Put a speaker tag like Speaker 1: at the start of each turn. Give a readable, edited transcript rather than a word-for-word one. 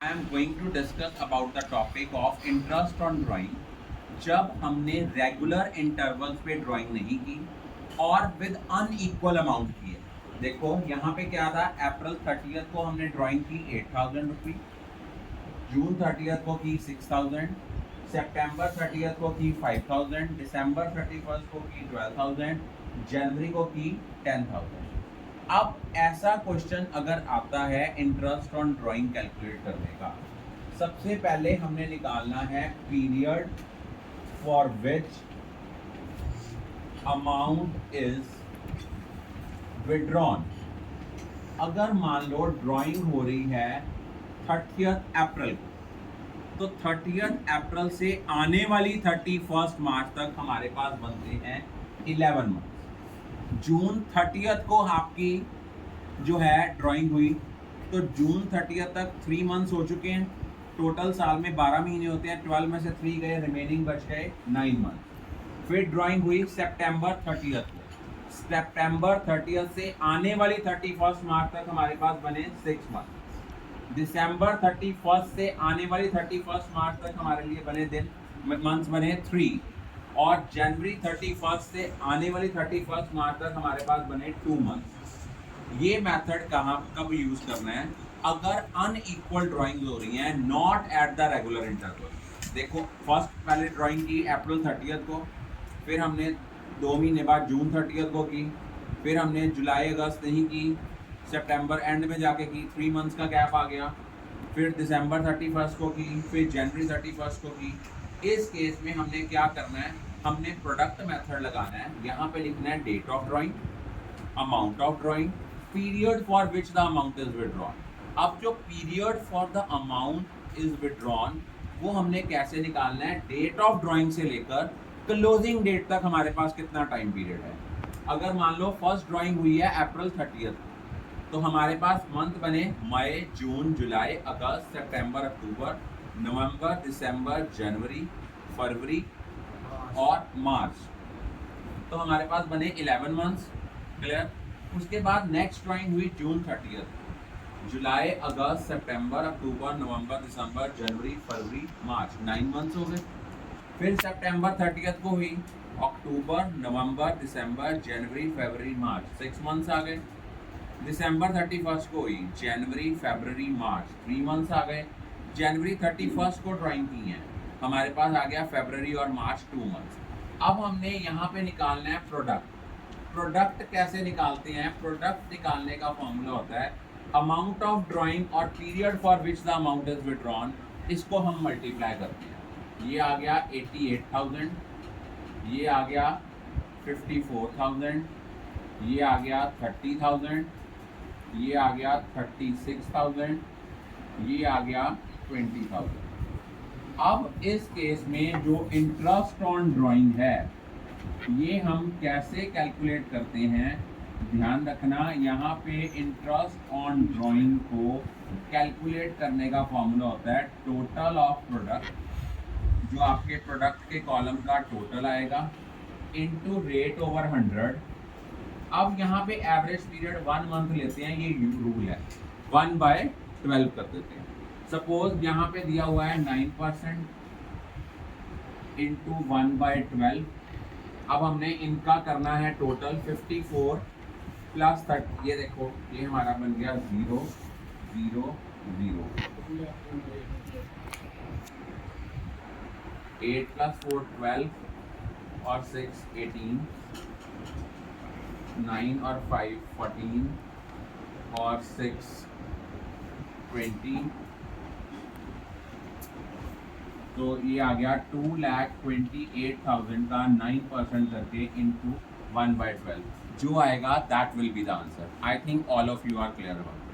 Speaker 1: I am going to discuss about the topic of interest on drawing जब हमने regular intervals पे drawing नहीं की और विद अनइक्वल अमाउंट की है। देखो यहाँ पे क्या था, अप्रैल 30 को हमने ड्राइंग की 8,000 रुपी, जून 30 को की 6,000, सितंबर 30 को की 5,000, दिसंबर 31 को की 12,000, जनवरी को की 10,000। अब ऐसा क्वेश्चन अगर आता है इंटरेस्ट ऑन ड्राइंग कैलकुलेट करने का, सबसे पहले हमने निकालना है period for which amount is withdrawn. अगर मान लो ड्राइंग हो रही है 30 अप्रैल को, तो 30 अप्रैल से आने वाली 31 मार्च तक हमारे पास बनते हैं 11 मंथ। जून 30 को आपकी जो है ड्राइंग हुई, तो जून 30 तक 3 मंथ्स हो चुके हैं। टोटल साल में 12 महीने होते हैं, 12 में से 3 गए, रिमेनिंग बच गए 9 मंथ। फिर ड्राइंग हुई सितंबर 30 को, सितंबर 30 से आने वाली 31 मार्च तक हमारे पास बने 6 मंथ। दिसंबर 31 से आने वाली 31 मार्च तक हमारे लिए बने दिन मंथ्स बने 3, और जनवरी 31 से आने वाली 31 मार्च तक हमारे पास बने 2 मंथ। ये मेथड कहाँ कब यूज करना है? अगर अनइक्वल ड्राइंग हो रही हैं, not at the regular interval. देखो फर्स्ट पहले ड्राइंग की अप्रैल 30 को, फिर हमने 2 महीने बाद जून 30 को की, फिर हमने जुलाई अगस्त नहीं की, सितंबर एंड में जाके की, 3 मंथ्स का गैप आ गया, फिर दिसंबर 31 को की, फिर जनवरी 31 को की। इस केस में हमने क्या करना है, हमने प्रोडक्ट मेथड लगाना है। यहाँ पे लिखना है date of drawing, amount of drawing, period for which the amount is withdrawn. अब जो period for the amount is withdrawn वो हमने कैसे निकालना है? डेट ऑफ ड्राइंग से लेकर क्लोजिंग डेट तक हमारे पास कितना टाइम पीरियड है। अगर मान लो फर्स्ट ड्राइंग हुई है अप्रैल 30, तो हमारे पास मंथ बने मई, जून, जुलाई, अगस्त, सितंबर, अक्टूबर, नवंबर, दिसंबर, जनवरी, फरवरी और मार्च। तो हमारे पास बने 11 मंथ्स। क्लियर? उसके बाद नेक्स्ट ड्राइंग हुई जून 30, जुलाई, अगस्त, सितंबर, अक्टूबर, नवंबर, दिसंबर, जनवरी, फरवरी, मार्च, 9 मंथ्स हो गए। फिर सितंबर 30 को हुई अक्टूबर, नवंबर, दिसंबर, जनवरी, फरवरी, मार्च, 6 मंथ्स आ गए। दिसंबर 31 को हुई जनवरी, फरवरी, मार्च, 3 मंथ्स आ गए। जनवरी 31 को ड्राइंग की है, हमारे पास आ गया फरवरी और मार्च, 2 मंथ्स। अब हमने यहाँ पे निकालना है प्रोडक्ट। प्रोडक्ट कैसे निकालते हैं? प्रोडक्ट निकालने का फॉर्मूला होता है अमाउंट ऑफ ड्राइंग और period for which the amount is withdrawn, इसको हम मल्टीप्लाई करते हैं। ये आ गया 88,000, ये आ गया 54,000, ये आ गया 30,000, ये आ गया 36,000, ये आ गया 20,000। अब इस केस में जो इंटरेस्ट ऑन ड्राइंग है ये हम कैसे कैलकुलेट करते हैं? ध्यान रखना, यहाँ पे इंटरेस्ट ऑन ड्राइंग को कैलकुलेट करने का फॉर्मूला होता है टोटल ऑफ प्रोडक्ट, जो आपके प्रोडक्ट के कॉलम का टोटल आएगा, इनटू रेट ओवर 100। अब यहाँ पे एवरेज पीरियड 1 मंथ लेते हैं, ये रूल है, 1/12 कर देते हैं। सपोज यहाँ पे दिया हुआ है 9% इंटू 1/12। अब हमने इनका करना है टोटल 54 प्लस 30। ये देखो ये हमारा बन गया 0 0 0। 8 + 4 12 और 6 18, 9 और 5 14 और 6 20। तो ये आ गया 2,28,000 का 9% करके इंटू 1/12, जो आएगा that will be the answer. I think all of you are clear about.